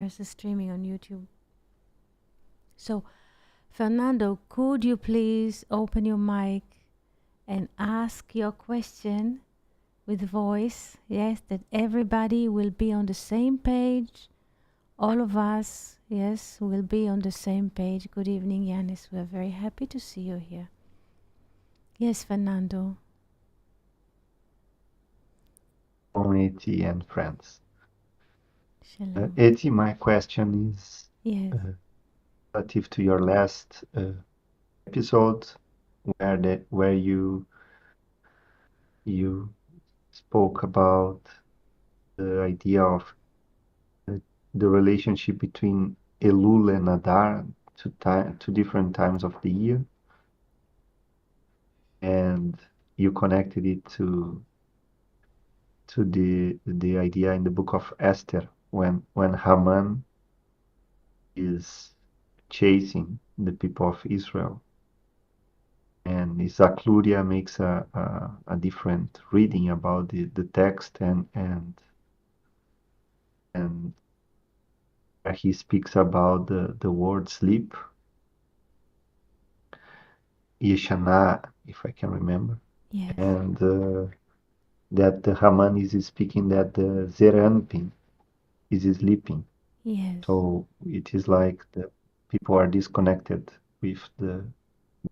versus streaming on YouTube. So, Fernando, could you please open your mic and ask your question with voice? Yes, that everybody will be on the same page. All of us, yes, will be on the same page. Good evening, Yanis. We're very happy to see you here. Yes, Fernando. Eti and friends. Shalom. Eti, my question is Yes. relative to your last episode, where you spoke about the idea of the relationship between Elul and Adar, two different times of the year, and you connected it to the idea in the book of Esther when Haman is chasing the people of Israel. And Isaac Luria makes a different reading about the text and he speaks about the word sleep, Yeshana, if I can remember, Yes. and that the Haman is speaking that the Zeranpin is sleeping. Yes. So it is like the people are disconnected with the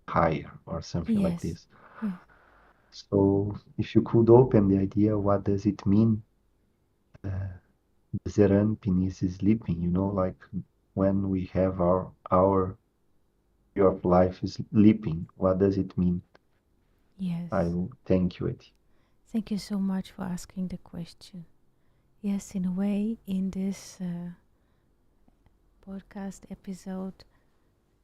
higher or something like Yes. this. Yes. So if you could open the idea, what does it mean? Zeranpin is sleeping, like when we have our way of life is sleeping. What does it mean? Yes. I will thank you, Eti. Thank you so much for asking the question. Yes, in a way, in this podcast episode,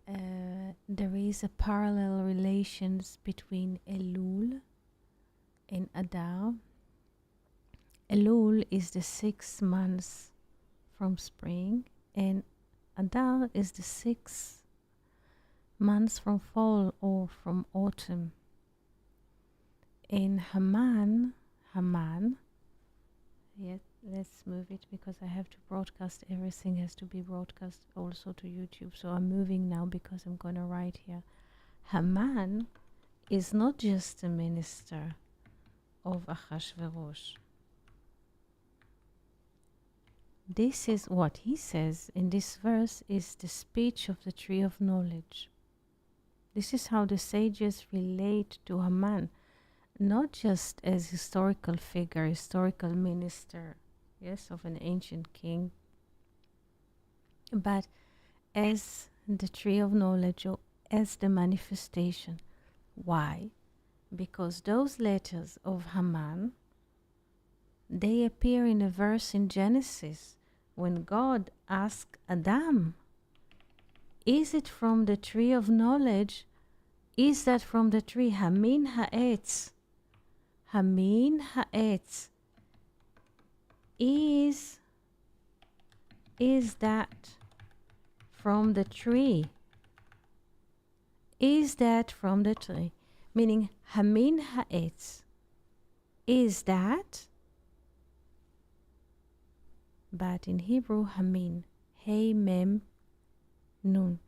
there is a parallel relations between Elul and Adar. Elul is the 6 months from spring, and Adar is the 6 months from fall or from autumn. In Haman, yes, let's move it because I have to broadcast. Everything has to be broadcast also to YouTube. So I'm moving now because I'm going to write here. Haman is not just a minister of Achashverosh. This is what he says in this verse is the speech of the tree of knowledge. This is how the sages relate to Haman, not just as historical figure, historical minister, yes, of an ancient king, but as the tree of knowledge or as the manifestation. Why? Because those letters of Haman, they appear in a verse in Genesis when God asked Adam, is it from the tree of knowledge? Is that from the tree Hamin Ha'etz? Hamin Ha'etz. Is that from the tree? Is that from the tree? Meaning Hamin Ha'etz. Is that? But in Hebrew, Hamin, Hey Mem Nun.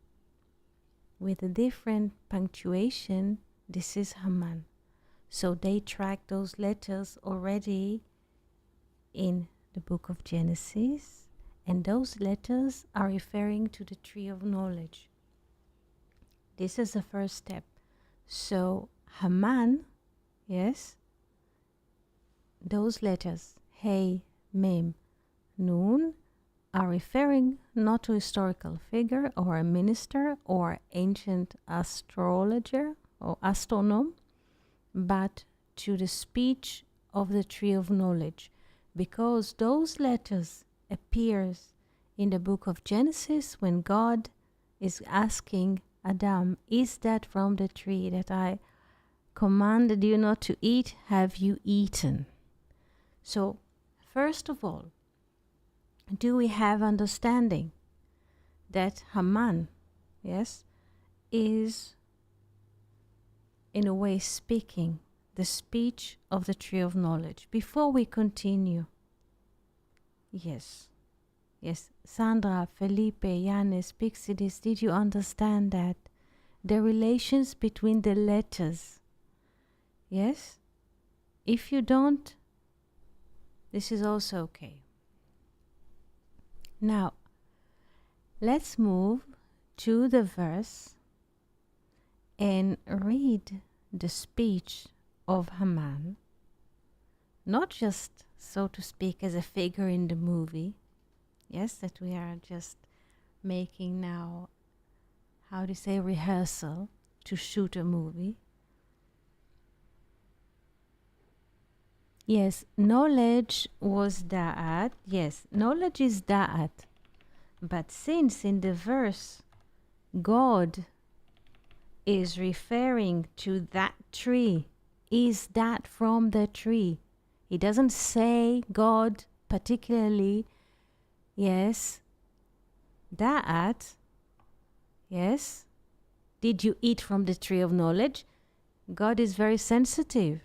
With a different punctuation, this is Haman. So they track those letters already in the book of Genesis, and those letters are referring to the tree of knowledge. This is the first step. So Haman, yes, those letters, Hey, Mem, Nun, are referring not to a historical figure or a minister or ancient astrologer or astronomer, but to the speech of the tree of knowledge, because those letters appears in the book of Genesis when God is asking Adam, is that from the tree that I commanded you not to eat, have you eaten? So, first of all, do we have understanding that Haman, yes, is in a way speaking the speech of the tree of knowledge? Before we continue, yes, Yes, Sandra, Felipe, Yanis, Pixidis, did you understand that? The relations between the letters. Yes? If you don't, this is also okay. Now, let's move to the verse and read the speech of Haman, not just, so to speak, as a figure in the movie, yes, that we are just making now, how to say, rehearsal to shoot a movie. Yes, knowledge was da'at. Yes, knowledge is da'at. But since in the verse God is referring to that tree, is that from the tree? He doesn't say God particularly, yes, da'at, yes, did you eat from the tree of knowledge? God is very sensitive.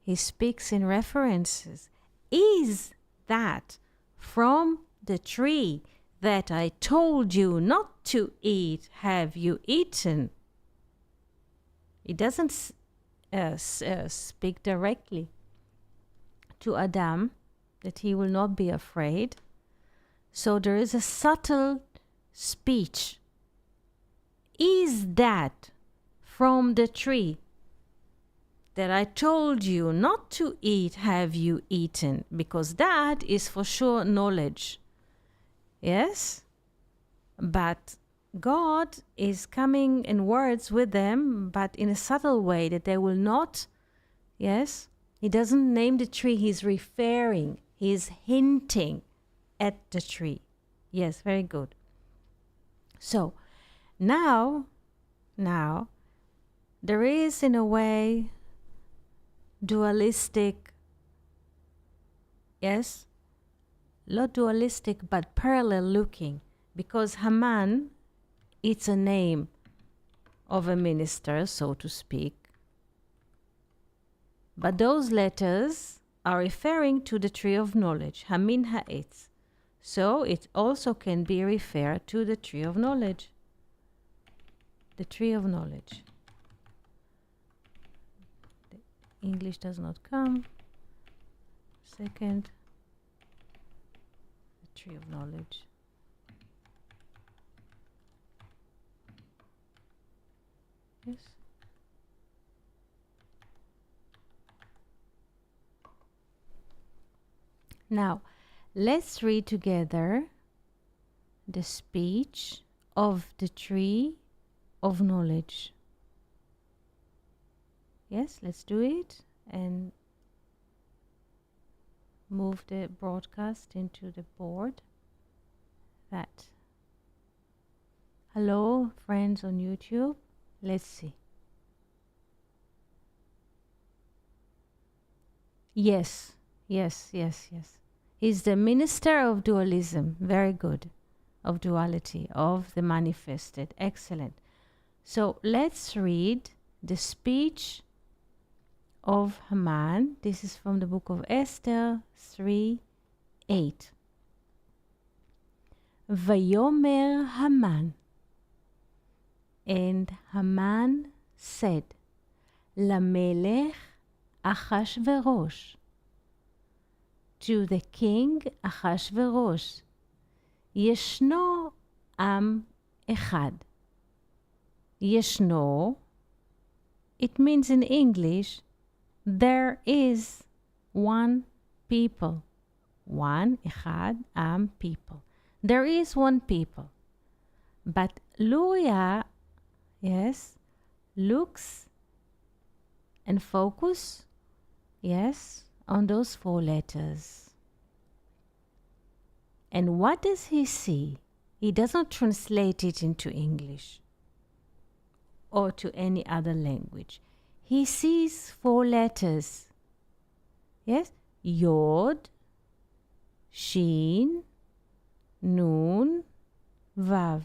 He speaks in references. Is that from the tree that I told you not to eat, have you eaten? He doesn't speak directly to Adam that he will not be afraid. So there is a subtle speech. Is that from the tree that I told you not to eat, have you eaten? Because that is for sure knowledge. Yes? But God is coming in words with them, but in a subtle way that they will not, yes? He doesn't name the tree, he's referring, he's hinting at the tree. Yes, very good. So, now, there is in a way dualistic, yes, not dualistic but parallel looking, because Haman, it's a name of a minister, so to speak, but those letters are referring to the tree of knowledge, Hamin Ha'etz, so it also can be referred to the tree of knowledge, the tree of knowledge. English does not come. Second, the tree of knowledge. Yes. Now, let's read together the speech of the tree of knowledge. Yes, let's do it and move the broadcast into the board. That. Hello, friends on YouTube. Let's see. Yes. He's the minister of dualism. Very good. Of duality, of the manifested. Excellent. So let's read the speech of Haman. This is from the book of Esther 3:8. Vayomer Haman, and Haman said, Lamelech Achashverosh, to the king Achashverosh, Yeshno Am Echad. Yeshno, it means in English, there is one people. One, Echad, Am, people. There is one people. But Luria, yes, looks and focus, yes, on those 4 letters. And what does he see? He doesn't translate it into English or to any other language. He sees 4 letters. Yes? Yod, Shin, Nun, Vav.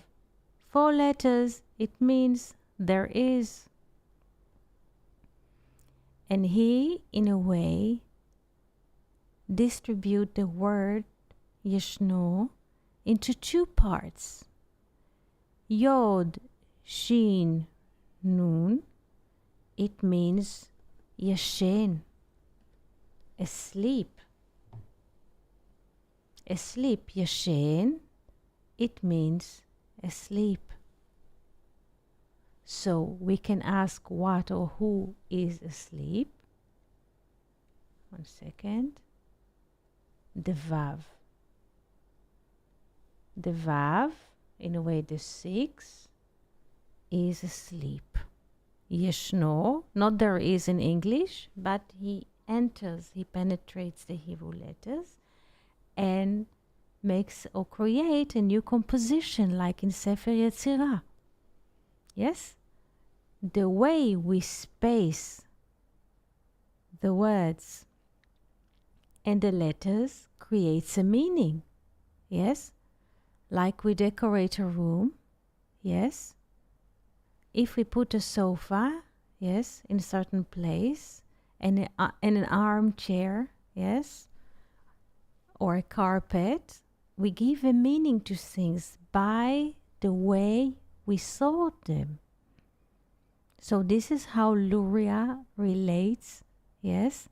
4 letters, it means there is. And he, in a way, distribute the word Yeshno into two parts. Yod, Shin, Nun, it means yashen, asleep. Asleep, yashen, it means asleep. So we can ask what or who is asleep. 1 second. The Vav. The Vav, in a way the 6, is asleep. Yeshno, not there is in English, but he enters, he penetrates the Hebrew letters and makes or create a new composition like in Sefer Yetzirah. Yes? The way we space the words and the letters creates a meaning. Yes? Like we decorate a room. Yes? If we put a sofa, yes, in a certain place, and an armchair, yes, or a carpet, we give a meaning to things by the way we sort them. So this is how Luria relates, yes,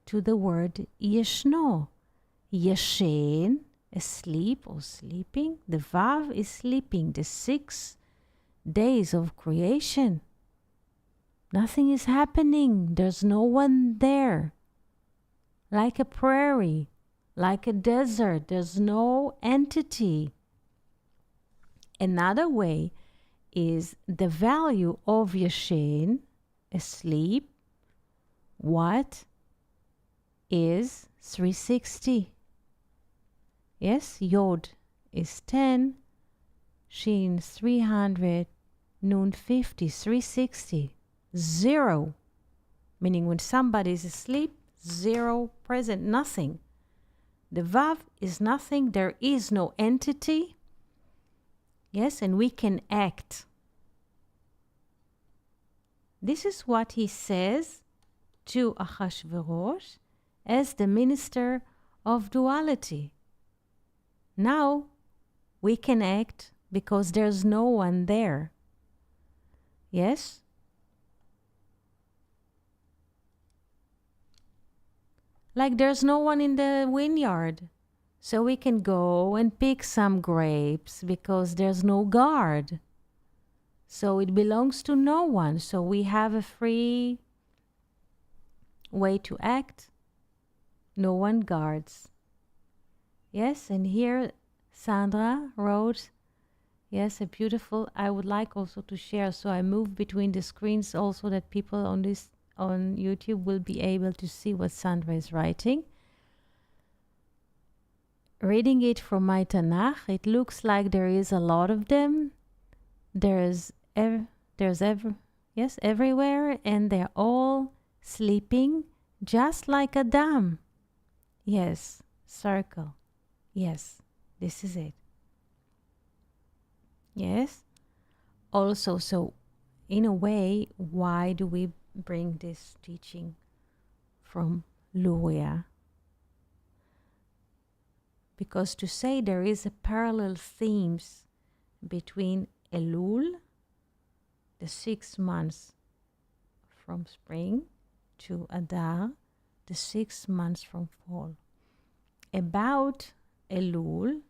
to the word yeshno. Yashen, asleep or sleeping. The Vav is sleeping, the 6 days of creation. Nothing is happening. There's no one there. Like a prairie, like a desert, there's no entity. Another way is the value of Yashen, asleep, what is 360. Yes, Yod is 10, Shin 300, Nun 50, 360, 0. Meaning when somebody is asleep, 0 present, nothing. The Vav is nothing, there is no entity. Yes, and we can act. This is what he says to Achashverosh as the minister of duality. Now we can act because there's no one there. Yes? Like there's no one in the vineyard. So we can go and pick some grapes because there's no guard. So it belongs to no one. So we have a free way to act. No one guards. Yes, and here Sandra wrote, yes, a beautiful, I would like also to share. So I move between the screens also that people on YouTube will be able to see what Sandra is writing. Reading it from my Tanakh, it looks like there is a lot of them. There's everywhere, and they're all sleeping just like Adam. Yes, circle. Yes, this is it. Yes. Also, so in a way, why do we bring this teaching from Luria? Because to say there is a parallel themes between Elul, the 6 months from spring, to Adar, the 6 months from fall. About Elul,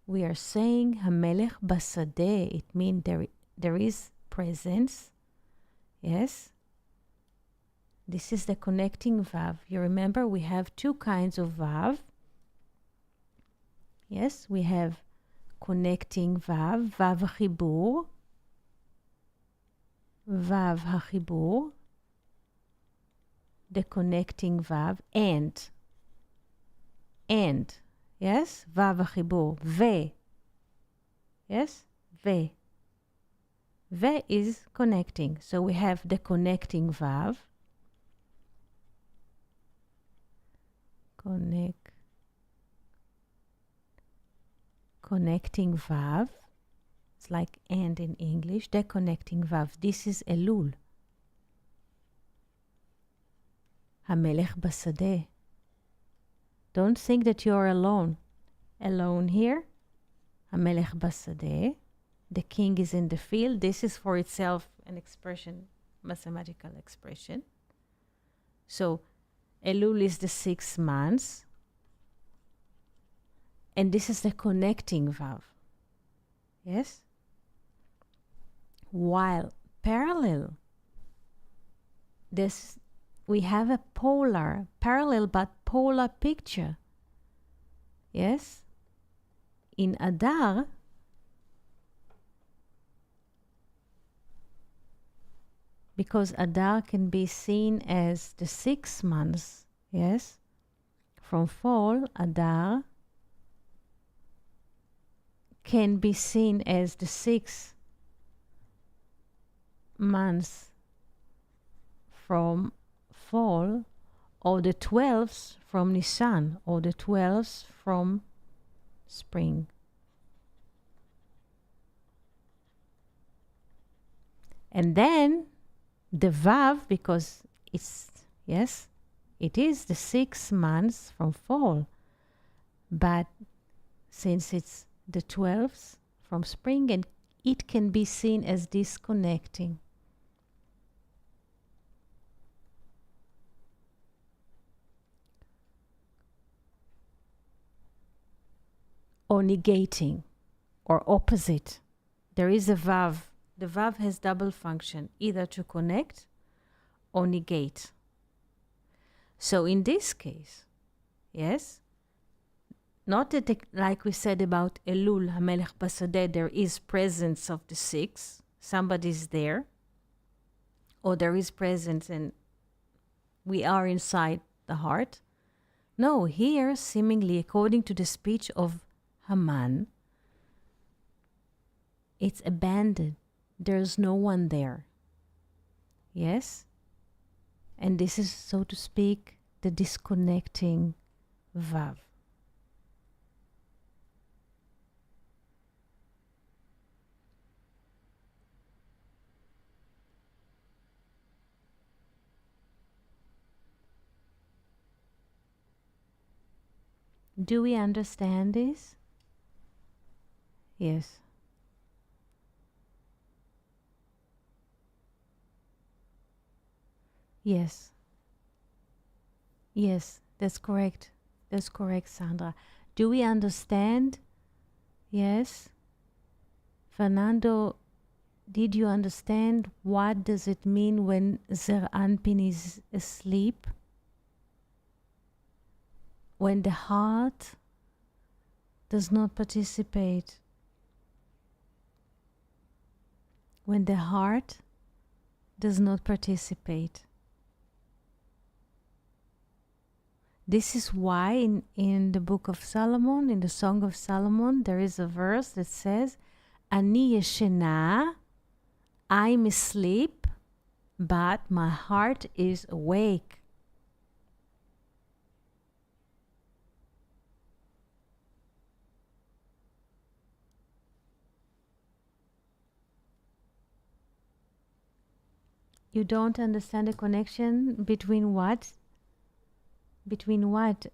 we are saying Hamelech Basadeh. It means there is presence. Yes. This is the connecting Vav. You remember we have 2 kinds of Vav. Yes, we have connecting Vav, Vav HaChibur, Vav HaChibur, the connecting Vav, and, yes, Vav HaChibur, Ve, yes, Ve. Ve is connecting. So we have the connecting Vav, connecting Vav. It's like and in English. The connecting Vav. This is Elul. Hamelech Basadeh. Don't think that you're alone. Alone here. Hamelech Basadeh. The king is in the field. This is for itself an expression, mathematical expression. So Elul is the 6 months. And this is the connecting Vav. Yes? While parallel, we have a parallel but polar picture. Yes? In Adar, because Adar can be seen as the 6 months, yes? From fall, Adar can be seen as the 6 months from fall, or the 12th from Nisan, or the 12th from spring. And then the Vav, because it's, yes, it is the 6 months from fall, but since it's the 12th from spring, and it can be seen as disconnecting. Or negating, or opposite. There is a Vav. The Vav has double function, either to connect or negate. So in this case, yes, not that, like we said about Elul, Hamelech Basadeh, there is presence of the 6, somebody's there, or there is presence and we are inside the heart. No, here, seemingly, according to the speech of Haman, it's abandoned. There's no one there. Yes? And this is, so to speak, the disconnecting Vav. Do we understand this? Yes. Yes. Yes, that's correct. That's correct, Sandra. Do we understand? Yes. Fernando, did you understand what does it mean when Zer Anpin is asleep? When the heart does not participate. When the heart does not participate. This is why in the book of Solomon, in the Song of Solomon, there is a verse that says, Ani yeshena, I'm asleep, but my heart is awake. You don't understand the connection between what? Between what,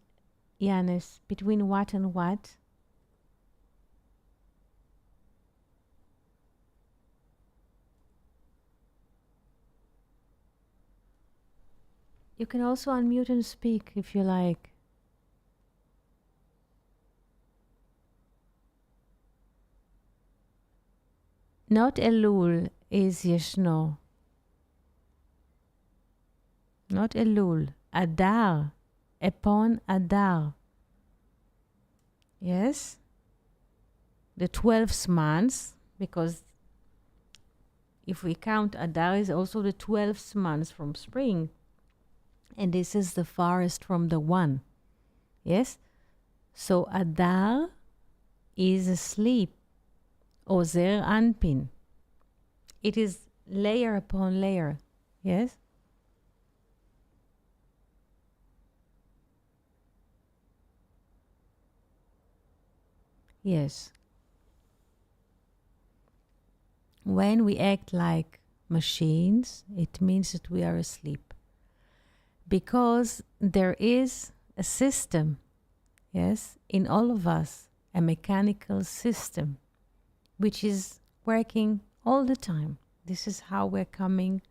Yanis? Between what and what? You can also unmute and speak if you like. Not Elul is Yeshno. Not Elul. Adar. Upon Adar. Yes? The 12th month, because if we count, Adar is also the 12th month from spring. And this is the farthest from the 1. Yes? So Adar is asleep. Or Zer Anpin. It is layer upon layer. Yes? Yes. When we act like machines, it means that we are asleep. Because there is a system, yes, in all of us. a mechanical system which is working all the time. This is how we're coming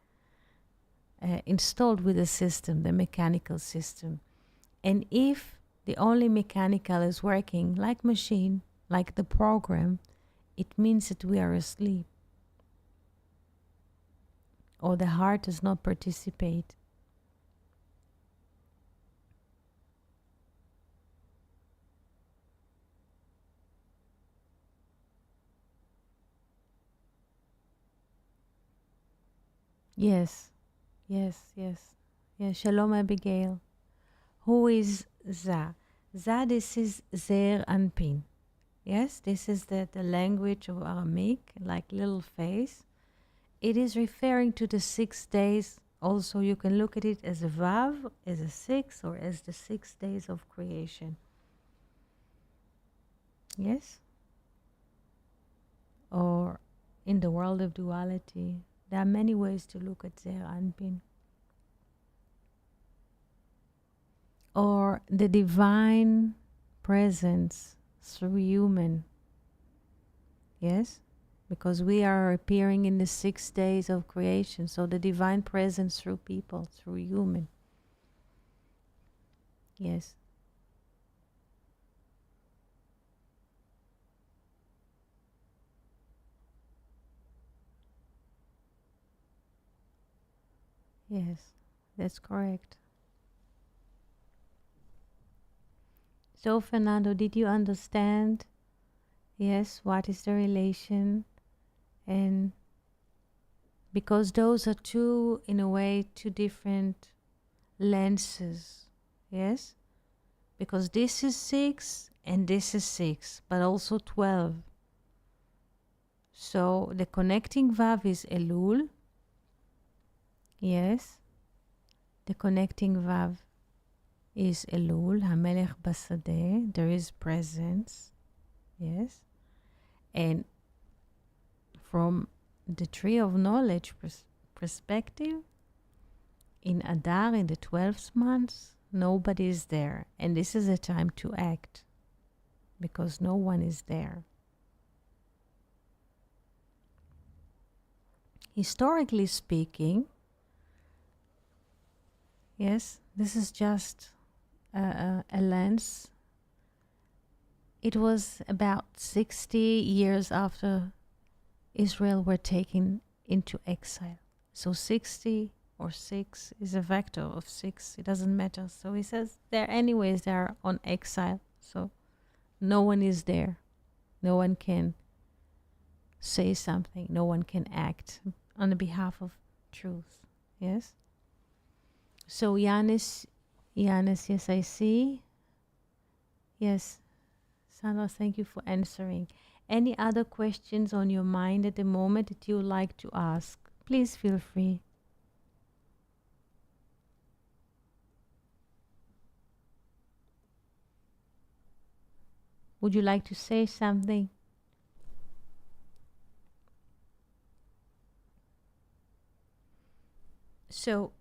installed with the system, the mechanical system. And if the only mechanical is working like machine, like the program, it means that we are asleep or the heart does not participate. Yes, yes, yes. Yes, Shalom Abigail. Who is Za? Za, this is Zer Anpin. Yes, this is the language of Aramaic, like little face. It is referring to the 6 days. Also, you can look at it as a Vav, as a 6, or as the 6 days of creation. Yes? Or in the world of duality, there are many ways to look at Zer Anpin. Or the divine presence through human. Yes? Because we are appearing in the 6 days of creation. So the divine presence through people, through human. Yes. Yes, that's correct. So, Fernando, did you understand? Yes, what is the relation? And because those are two, in a way, two different lenses. Yes? Because this is 6 and this is 6, but also 12. So the connecting Vav is Elul. Yes. The connecting Vav is Elul, Hamelech Basadeh. There is presence. Yes. And from the tree of knowledge perspective, in Adar, in the 12th month, nobody is there. And this is a time to act because no one is there. Historically speaking, yes, this is just a lens. It was about 60 years after Israel were taken into exile. So 60 or 6 is a vector of 6. It doesn't matter. So he says they're anyways, they're on exile. So no one is there. No one can say something. No one can act on the behalf of truth. Yes? So Yanis, yes, I see. Yes. Sandra, thank you for answering. Any other questions on your mind at the moment that you would like to ask? Please feel free. Would you like to say something? So,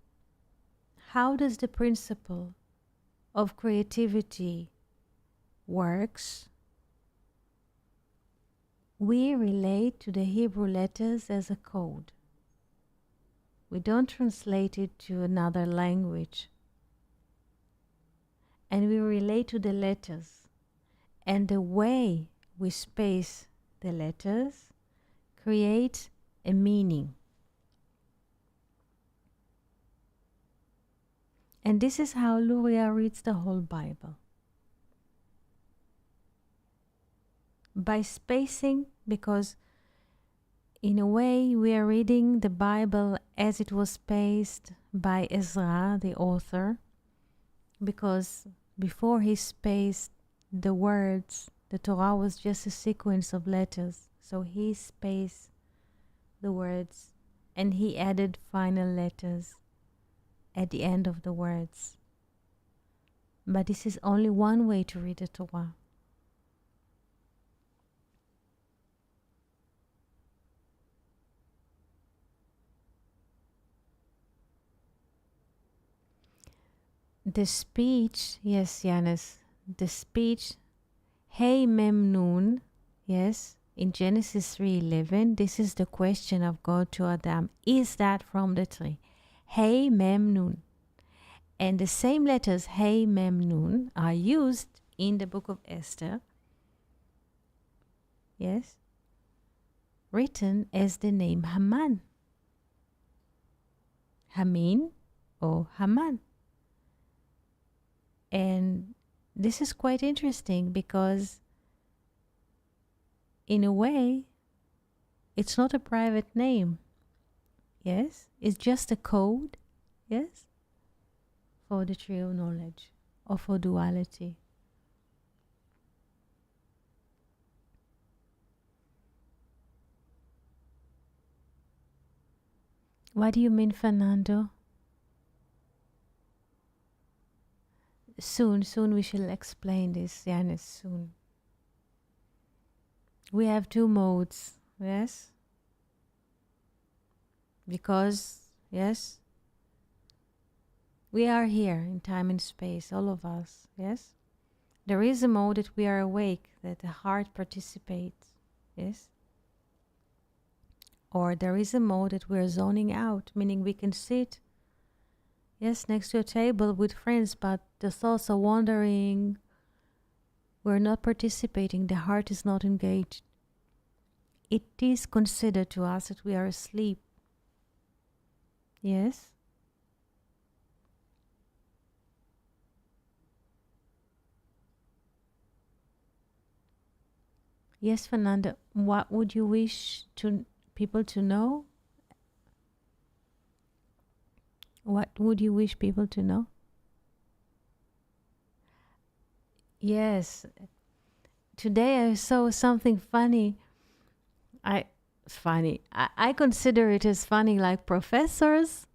how does the principle of creativity works? We relate to the Hebrew letters as a code. We don't translate it to another language. And we relate to the letters. And the way we space the letters creates a meaning. And this is how Luria reads the whole Bible. By spacing, because in a way we are reading the Bible as it was spaced by Ezra, the author, because before he spaced the words, the Torah was just a sequence of letters. So he spaced the words and he added final letters at the end of the words. But this is only one way to read the Torah. The speech, yes, Yanis, the speech Hey Mem Nun, yes, in Genesis 3:11, this is the question of God to Adam. Is that from the tree? Hey Mem Nun. And the same letters, Hey Mem Nun, are used in the book of Esther, yes, written as the name Haman. Hamin or Haman. And this is quite interesting because in a way, it's not a private name. Yes, it's just a code. Yes, for the tree of knowledge or for duality. What do you mean, Fernando? Soon we shall explain this, Yanis, soon. We have two modes, yes? Because, yes, we are here in time and space, all of us, yes? There is a mode that we are awake, that the heart participates, yes? Or there is a mode that we're zoning out, meaning we can sit, yes, next to a table with friends, but the thoughts are wandering. We're not participating. The heart is not engaged. It is considered to us that we are asleep. Yes? Yes, Fernanda. What would you wish people to know? What would you wish people to know? Yes. Today I saw something funny. I consider it as funny, like professors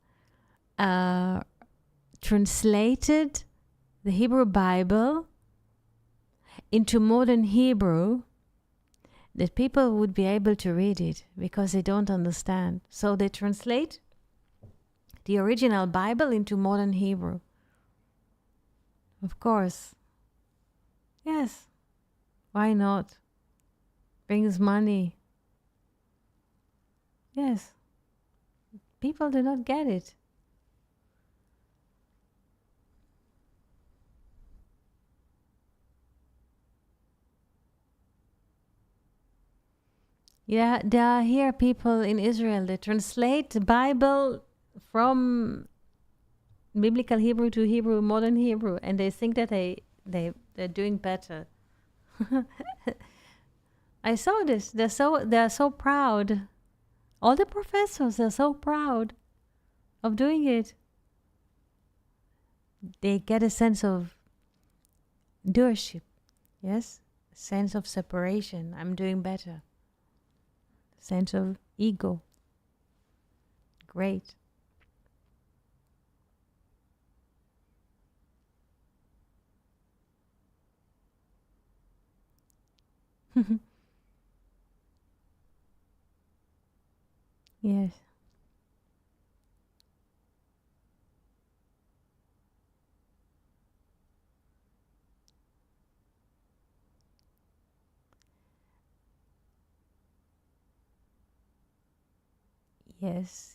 translated the Hebrew Bible into modern Hebrew that people would be able to read it because they don't understand. So they translate the original Bible into modern Hebrew. Of course. Yes. Why not? Brings money. Yes. People do not get it. Yeah, there are here people in Israel that translate the Bible from biblical Hebrew to Hebrew, modern Hebrew, and they think that they're doing better. I saw this. They're so proud. All the professors are so proud of doing it. They get a sense of doership, yes, sense of separation. I'm doing better. Sense of ego. Great. Yes.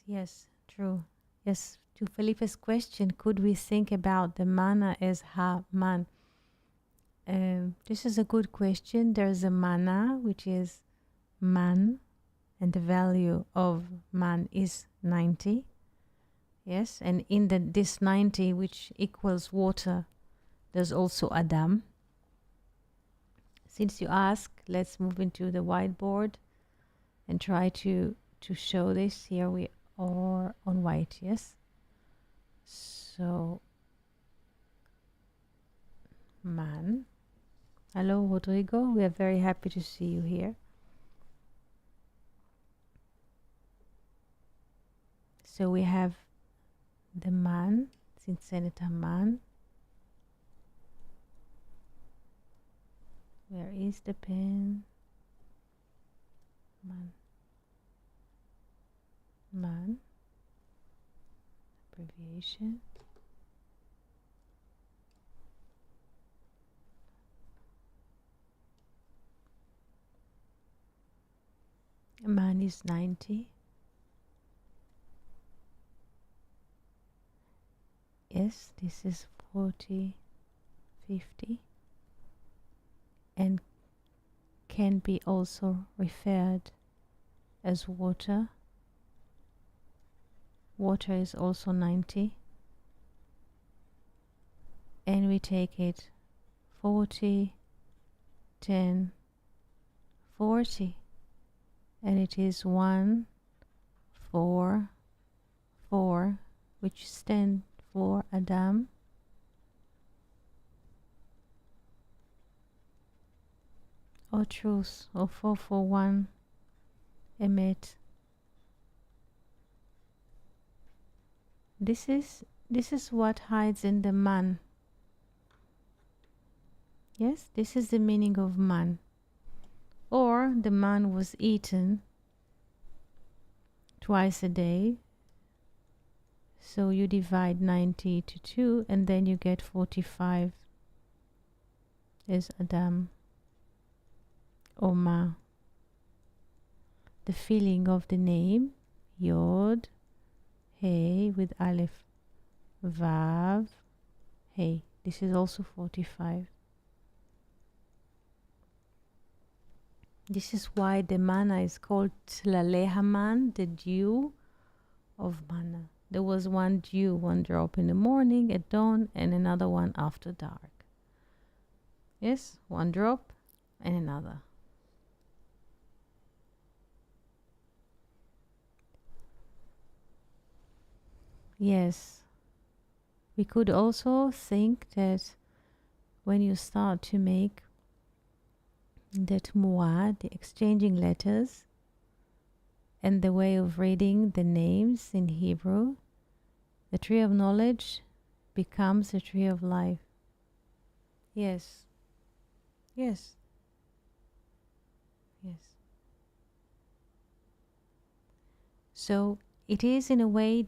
Yes, true. Yes, to Felipe's question, could we think about the mana as Ha-man? This is a good question. There's a mana, which is man, and the value of man is 90. Yes, and in this 90, which equals water, there's also Adam. Since you ask, let's move into the whiteboard and try to show this. Here we are on white, yes? So, man. Hello, Rodrigo. We are very happy to see you here. So we have the man, since Senator man. Where is the pen? Man. Man. Abbreviation. Man is 90. Yes, this is 40, 50, and can be also referred as water. Water is also 90. And we take it 40, 10, 40. And it is 1, 4, 4, which stand for Adam. Or truth, or 441, Emet. This is what hides in the man. Yes, this is the meaning of man. Or the man was eaten twice a day. So you divide 90 to 2 and then you get 45 is Adam. Oma. The feeling of the name, Yod, Hey with Aleph, Vav, Hey. This is also 45. This is why the manna is called Tlale Haman, the dew of manna. There was one dew, one drop in the morning at dawn, and another one after dark. Yes, one drop and another. Yes, we could also think that when you start to make the Tmuah, the exchanging letters, and the way of reading the names in Hebrew, the tree of knowledge becomes a tree of life. Yes, yes, yes. So it is in a way,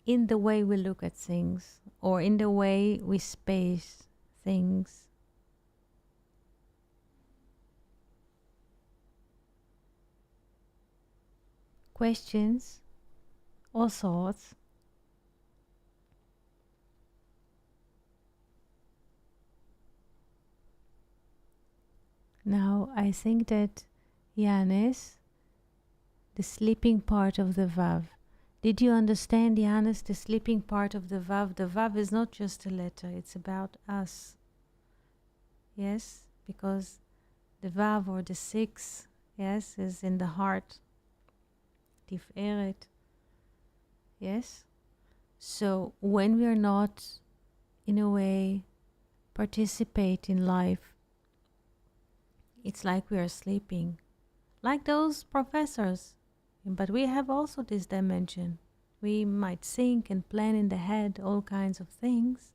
in the way we look at things, or in the way we space things. Questions or thoughts? Now I think that Yanis, the sleeping part of the Vav. Did you understand, Yanis, the sleeping part of the Vav? The Vav is not just a letter, it's about us. Yes, because the Vav or the 6, yes, is in the heart. Tiferet. Yes? So when we are not, in a way, participate in life, it's like we are sleeping. Like those professors. But we have also this dimension. We might think and plan in the head all kinds of things.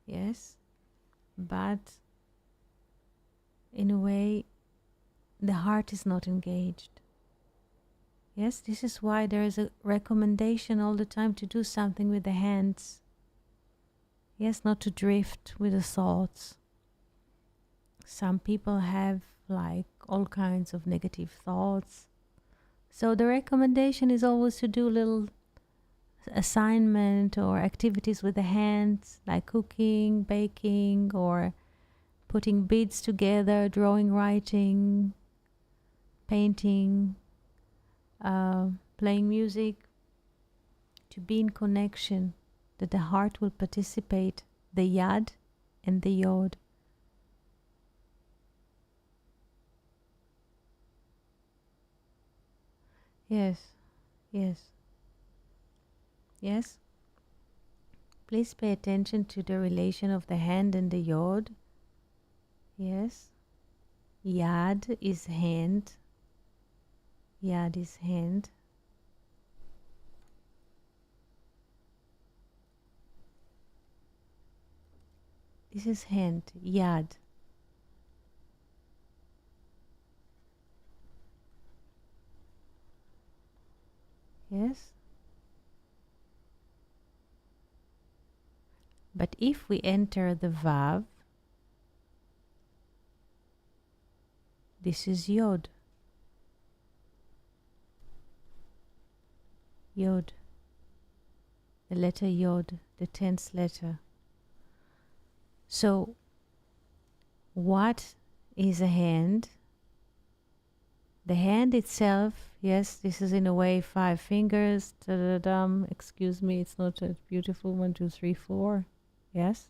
Yes? But in a way, the heart is not engaged. Yes, this is why there is a recommendation all the time to do something with the hands. Yes, not to drift with the thoughts. Some people have like all kinds of negative thoughts. So the recommendation is always to do little assignment or activities with the hands, like cooking, baking, or putting beads together, drawing, writing, painting, playing music, to be in connection, that the heart will participate, the yad and the yod. Yes, yes, yes. Please pay attention to the relation of the hand and the yod. Yes. Yad is hand. Yad is hand. This is hand, yad. Yes? But if we enter the vav, this is yod. Yod, the letter Yod, the 10th letter. So, what is a hand? The hand itself, yes, this is in a way 5 fingers. Ta-da-dum. Excuse me, it's not a beautiful 1, 2, 3, 4. Yes?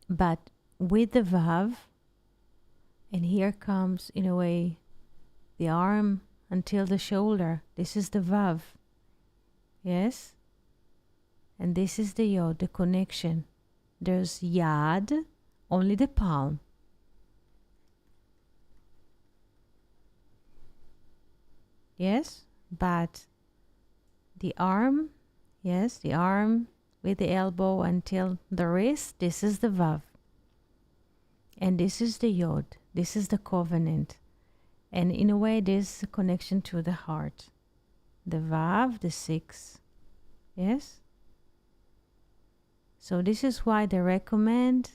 But with the Vav, and here comes in a way the arm until the shoulder. This is the Vav. Yes? And this is the Yod, the connection. There's Yad, only the palm. Yes? But the arm, yes, the arm with the elbow until the wrist, this is the Vav. And this is the Yod. This is the covenant. And in a way, this is a connection to the heart. The Vav, the 6. Yes? So this is why they recommend,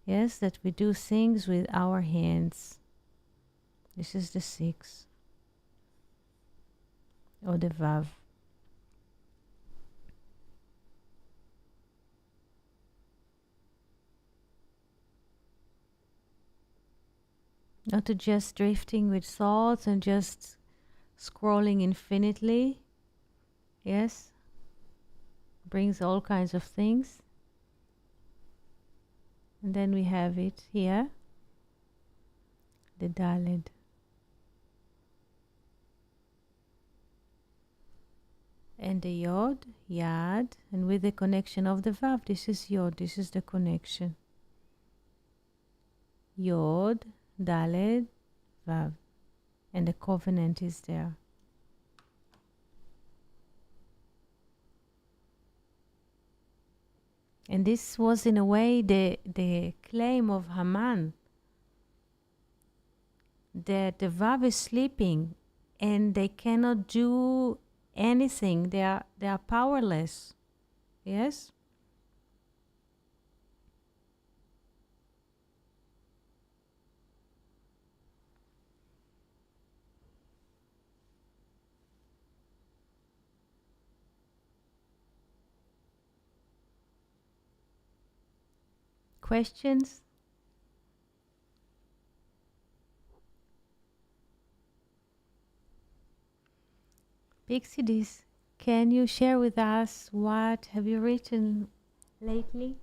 yes, that we do things with our hands. This is the 6. Or the Vav. Not to just drifting with thoughts and just scrolling infinitely. Yes? Brings all kinds of things. And then we have it here. The Daled. And the Yod, Yad, and with the connection of the Vav, this is Yod, this is the connection. Yod, Daled, Vav. And the covenant is there. And this was in a way the claim of Haman, that the Vav is sleeping and they cannot do anything. They are powerless. Yes? Questions? Pixidis, can you share with us what have you written lately?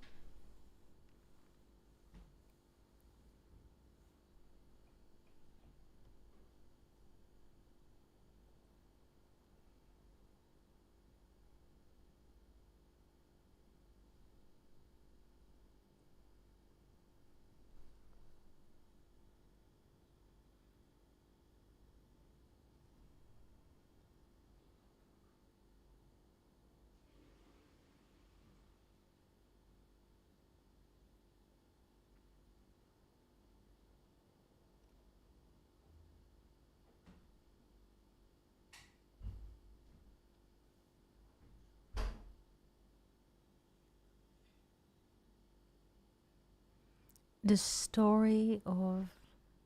The story of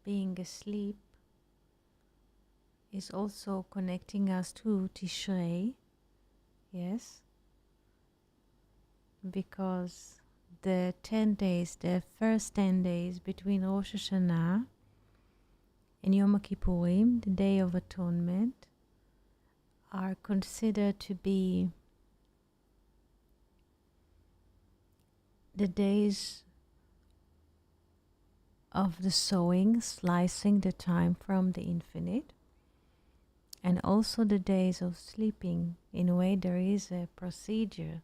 being asleep is also connecting us to Tishrei, yes, because the 10 days, the first 10 days between Rosh Hashanah and Yom Kippurim, the Day of Atonement, are considered to be the days of the sowing, slicing the time from the infinite, and also the days of sleeping. In a way, there is a procedure,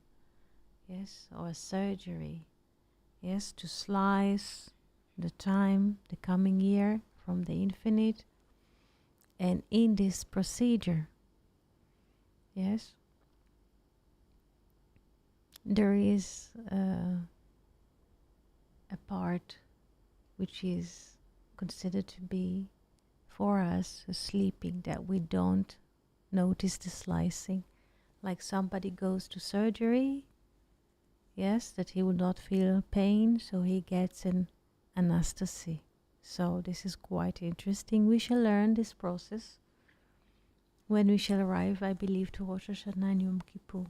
yes, or a surgery, yes, to slice the time, the coming year from the infinite. And in this procedure, yes, there is a part which is considered to be for us sleeping, that we don't notice the slicing. Like somebody goes to surgery, yes, that he will not feel pain, so he gets an anesthesia. So this is quite interesting. We shall learn this process when we shall arrive, I believe, to Rosh Hashanah and Yom Kippur.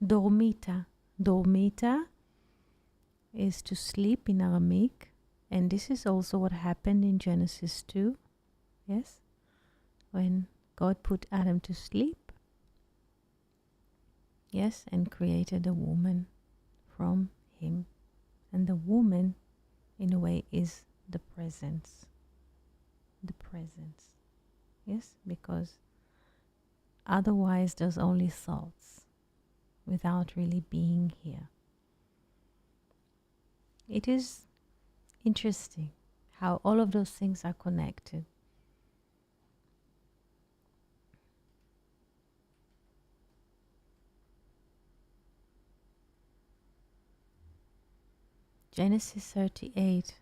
Dormita. Dormita is to sleep in Aramaic, and this is also what happened in Genesis 2. Yes? When God put Adam to sleep. Yes, and created a woman from him. And the woman, in a way, is the presence. The presence. Yes, because otherwise there's only thoughts without really being here. It is interesting how all of those things are connected. Genesis 38.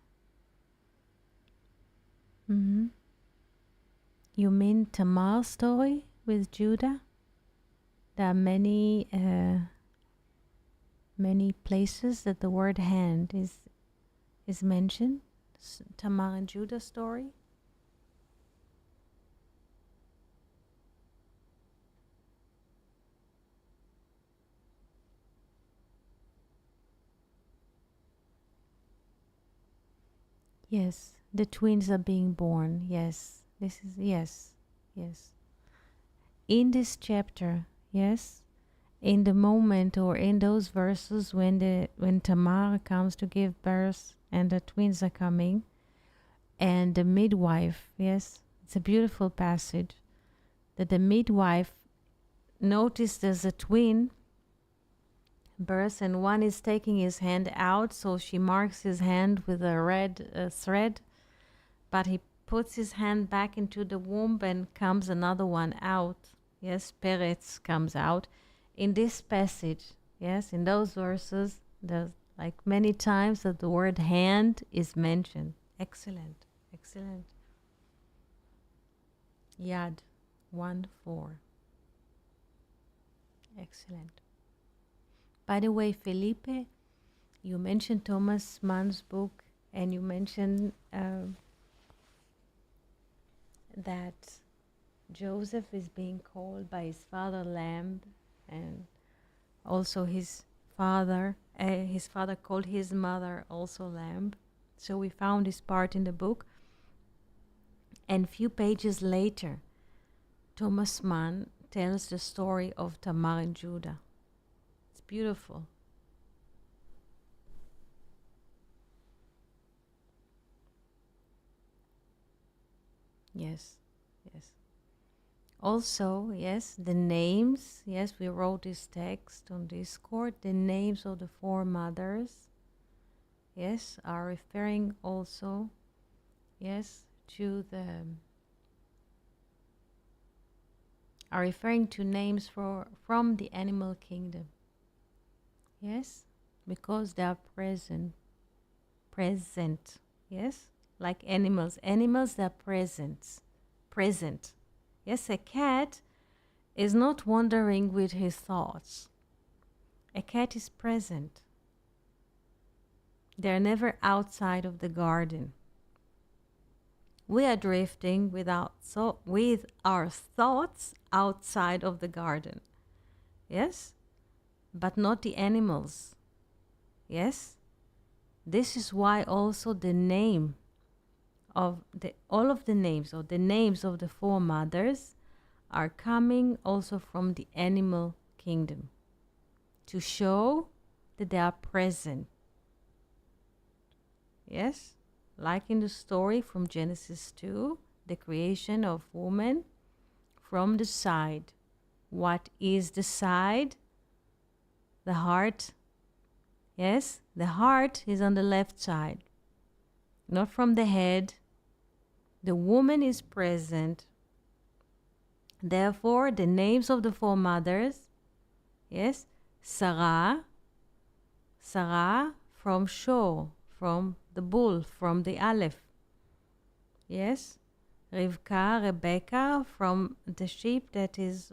You mean Tamar's story with Judah? There are many places that the word hand is mentioned. Tamar and Judah story. Yes, the twins are being born. Yes, this is, yes. In this chapter, yes, in the moment or in those verses when Tamar comes to give birth and the twins are coming, and the midwife, yes, it's a beautiful passage, that the midwife noticed there's a twin birth and one is taking his hand out, so she marks his hand with a red thread, but he puts his hand back into the womb and comes another one out. Yes, Peretz comes out. In this passage, yes, in those verses, there's like many times that the word hand is mentioned. Excellent. Yad 1:4. Excellent. By the way, Felipe, you mentioned Thomas Mann's book, and you mentioned that Joseph is being called by his father Lamb, and also his father called his mother also Lamb. So we found this part in the book. And a few pages later, Thomas Mann tells the story of Tamar and Judah. It's beautiful. Yes. Also, yes, the names. Yes, we wrote this text on Discord. The names of the four mothers, yes, are referring also, yes, are referring to names from the animal kingdom. Yes, because they are present. Yes, like animals. Animals, they are present. Yes, a cat is not wandering with his thoughts. A cat is present. They're never outside of the garden. We are drifting with our thoughts outside of the garden. Yes? But not the animals. Yes? This is why also the name of all of the names, or the names of the four mothers, are coming also from the animal kingdom, to show that they are present. Yes? Like in the story from Genesis 2, the creation of woman from the side. What is the side? The heart. Yes? The heart is on the left side, not from the head. The woman is present. Therefore, the names of the four mothers, yes, Sarah from shore, from the bull, from the Aleph. Yes, Rivka, Rebecca, from the sheep that is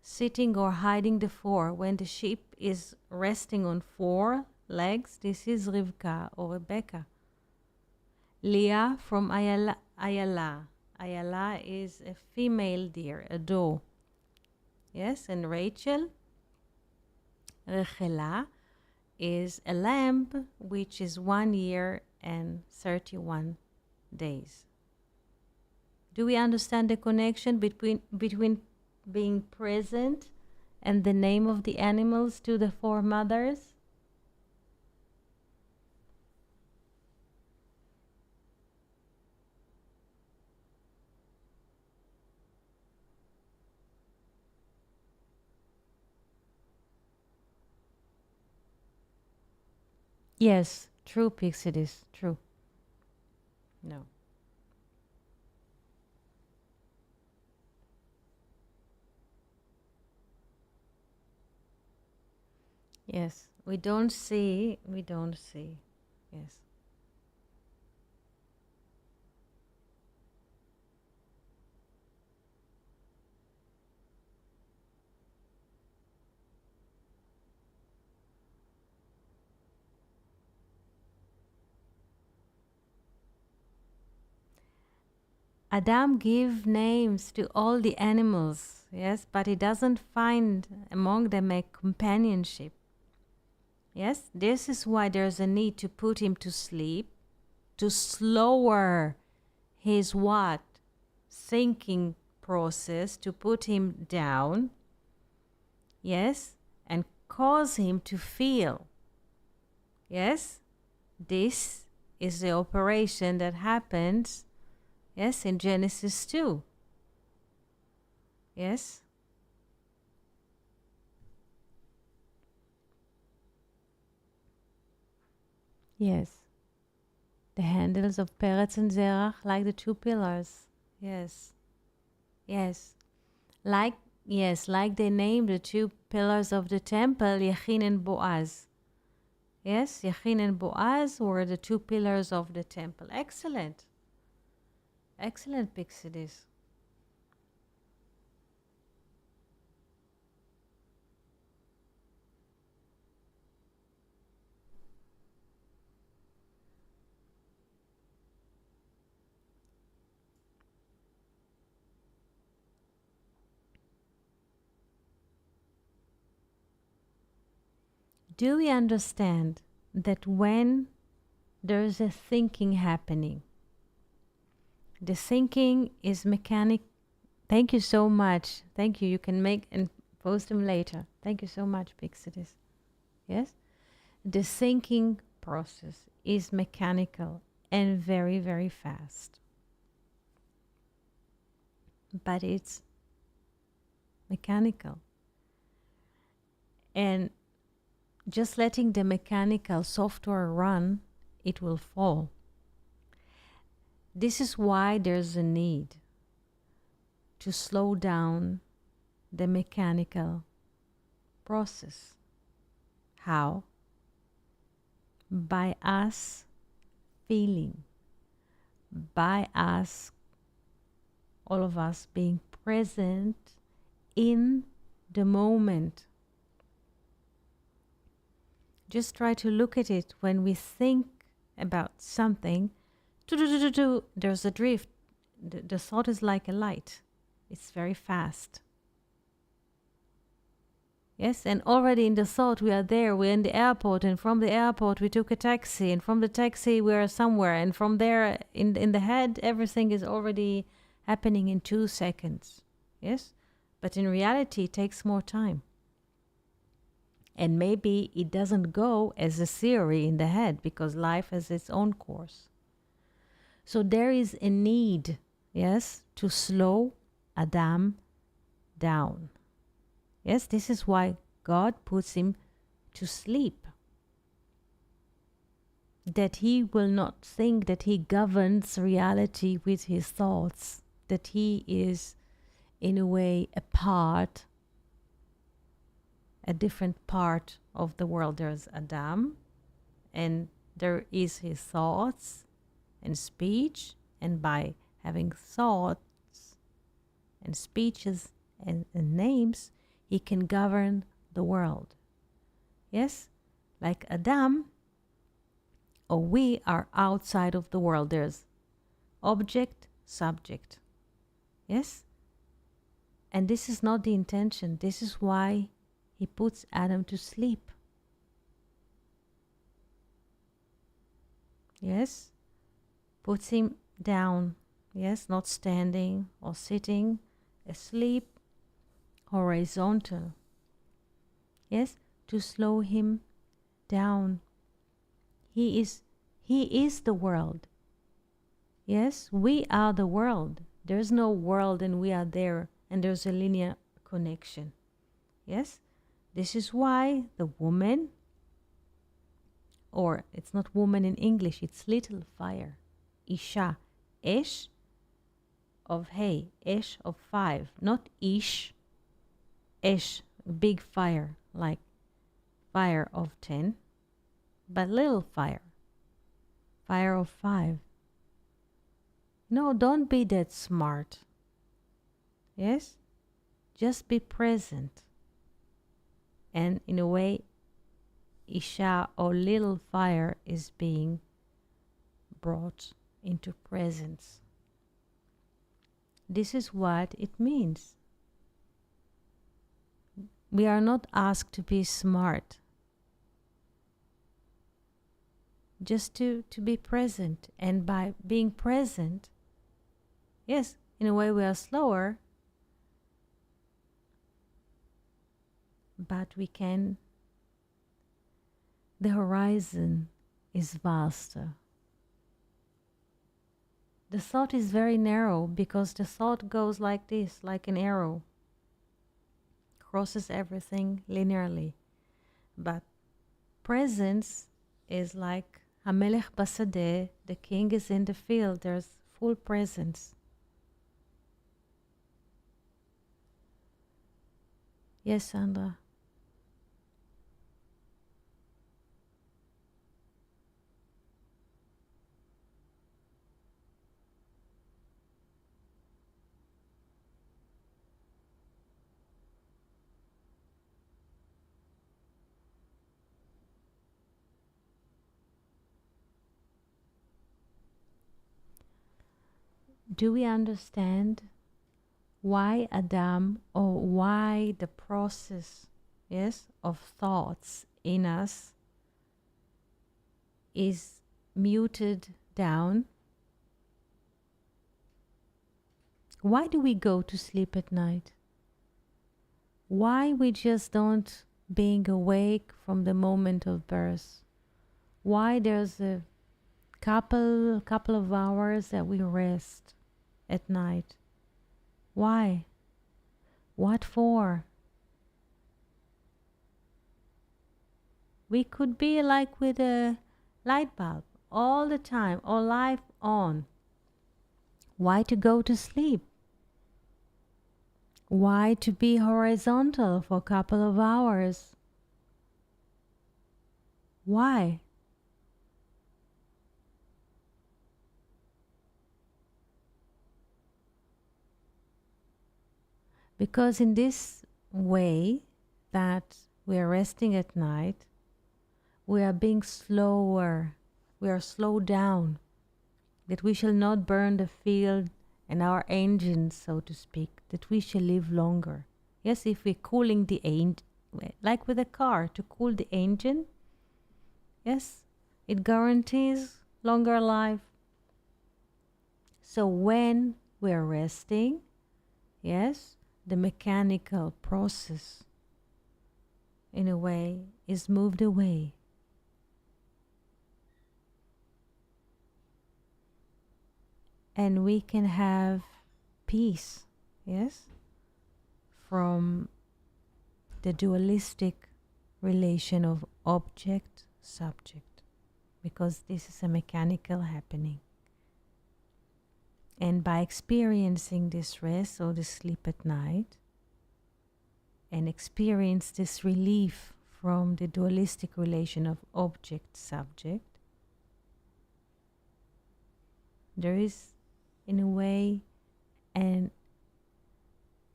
sitting or hiding the four. When the sheep is resting on four legs, this is Rivka or Rebecca. Leah from Ayala. Ayala is a female deer, a doe. Yes, and Rachel, Rechela, is a lamb which is 1 year and 31 days. Do we understand the connection between being present and the name of the animals to the four mothers? Yes, true, Pixidis, true. No. Yes, we don't see, yes. Adam give names to all the animals, yes, but he doesn't find among them a companionship. Yes, this is why there's a need to put him to sleep, to slower his what? Thinking process, to put him down, yes, and cause him to feel. Yes, this is the operation that happens, yes, in Genesis 2. Yes. Yes. The handles of Peretz and Zerach like the two pillars. Yes. Yes. Like, yes, like they named the two pillars of the temple, Yachin and Boaz. Yes, Yachin and Boaz were the two pillars of the temple. Excellent. Excellent, Pixidis. Do we understand that when there's a thinking happening, the thinking is mechanic? Thank you so much. Thank you. You can make and post them later. Thank you so much, Pixidis. Yes? The thinking process is mechanical and very, very fast. But it's mechanical. And just letting the mechanical software run, it will fall. This is why there's a need to slow down the mechanical process. How? By us feeling, by us, all of us being present in the moment. Just try to look at it when we think about something. There's a drift. The thought is like a light. It's very fast. Yes, and already in the thought we are there, we're in the airport, and from the airport we took a taxi, and from the taxi we are somewhere, and from there in the head everything is already happening in 2 seconds. Yes, but in reality it takes more time. And maybe it doesn't go as a theory in the head because life has its own course. So there is a need, yes, to slow Adam down. Yes, this is why God puts him to sleep. That he will not think that he governs reality with his thoughts, that he is in a way a different part of the world. There's Adam, and there is his thoughts and speech, and by having thoughts and speeches and names, he can govern the world. Yes? Like Adam, or we are outside of the world. There's object, subject. Yes? And this is not the intention. This is why he puts Adam to sleep. Yes? Puts him down. Yes? Not standing or sitting, asleep, horizontal. Yes? To slow him down. He is the world. Yes? We are the world. There's no world and we are there, and there's a linear connection. Yes? This is why the woman, or it's not woman in English, it's little fire. Isha. Esh of hay. Esh of 5. Not ish. Esh. Big fire. Like fire of 10. But little fire. Fire of 5. No, don't be that smart. Yes? Just be present. And in a way, Isha or little fire is being brought into presence. This is what it means. We are not asked to be smart. Just to be present. And by being present, yes, in a way we are slower, but we can, the horizon is vaster. The thought is very narrow because the thought goes like this, like an arrow, crosses everything linearly. But presence is like Hamelech Basadeh, the king is in the field, there's full presence. Yes, Sandra. Do we understand why Adam, or why the process, yes, of thoughts in us is muted down? Why do we go to sleep at night? Why we just don't being awake from the moment of birth? Why there's a couple of hours that we rest at night? Why? What for? We could be like with a light bulb all the time, or life on. Why to go to sleep? Why to be horizontal for a couple of hours? Why? Because in this way that we are resting at night, we are being slower, we are slowed down, that we shall not burn the field and our engines, so to speak, that we shall live longer. Yes, if we're cooling the engine, like with a car, to cool the engine, yes, it guarantees longer life. So when we're resting, yes, the mechanical process, in a way, is moved away. And we can have peace, yes, from the dualistic relation of object-subject, because this is a mechanical happening. And by experiencing this rest or this sleep at night, and experience this relief from the dualistic relation of object-subject, there is, in a way, an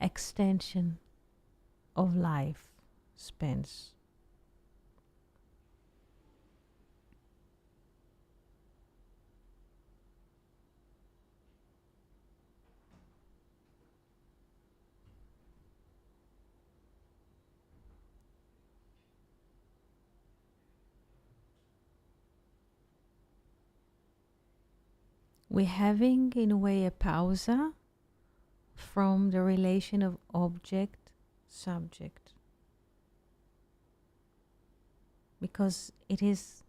extension of life spans. we're having, in a way, a pausa from the relation of object-subject, because it is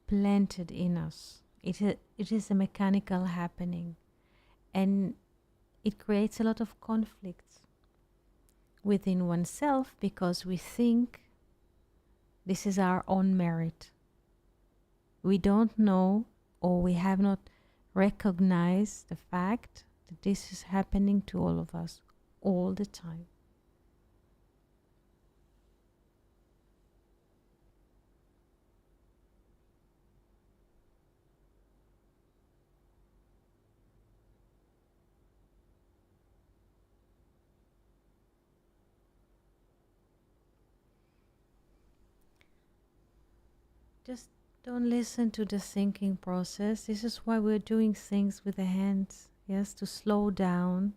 planted in us. It is a mechanical happening, and it creates a lot of conflicts within oneself because we think this is our own merit. We don't know, or we have not recognized the fact that this is happening to all of us all the time. Just don't listen to the thinking process. This is why we're doing things with the hands, yes, to slow down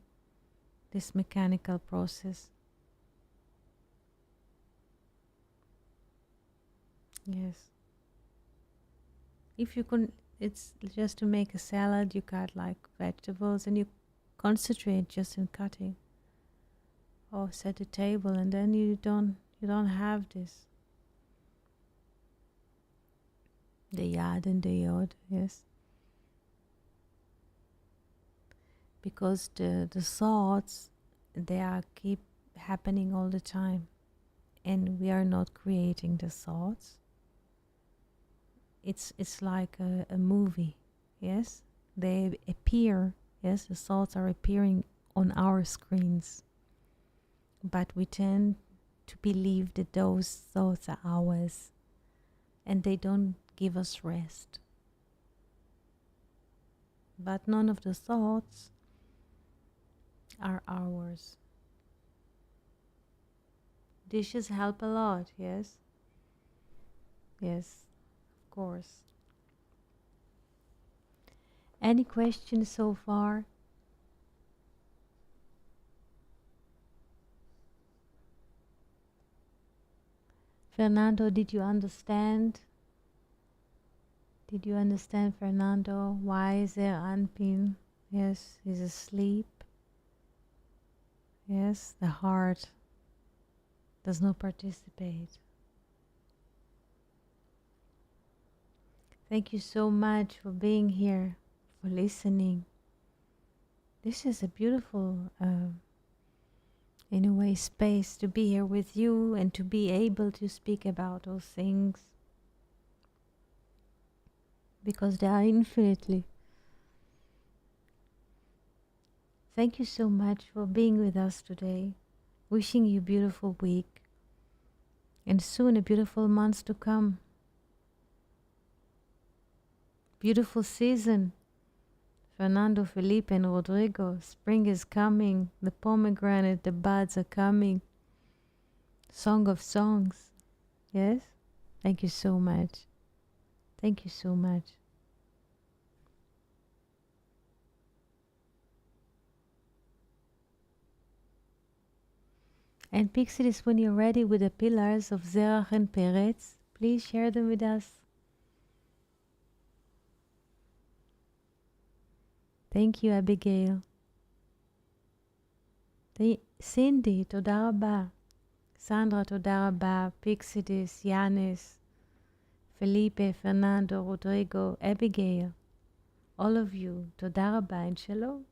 this mechanical process. Yes. If you can, it's just to make a salad, you cut like vegetables and you concentrate just in cutting. Or set a table, and then you don't have this. The yad and the yod, yes. Because the thoughts, they are keep happening all the time, and we are not creating the thoughts. It's like a movie, yes. They appear, yes. The thoughts are appearing on our screens, but we tend to believe that those thoughts are ours, and they don't give us rest. But none of the thoughts are ours. Dishes help a lot, yes? Yes, of course. Any questions so far? Fernando, did you understand? Did you understand, Fernando? Why is there Anpin? Yes, he's asleep. Yes, the heart does not participate. Thank you so much for being here, for listening. This is a beautiful, in a way, space to be here with you and to be able to speak about those things, because they are infinitely. Thank you so much for being with us today. Wishing you a beautiful week, and soon a beautiful month to come. Beautiful season. Fernando, Felipe, and Rodrigo. Spring is coming. The pomegranate, the buds are coming. Song of songs. Yes? Thank you so much. Thank you so much. And Pixidis, when you're ready with the pillars of Zerach and Peretz, please share them with us. Thank you, Abigail. Cindy, תודה רבה. Sandra, תודה רבה. Pixidis, Yanis, Felipe, Fernando, Rodrigo, Abigail. All of you, תודה רבה and shalom.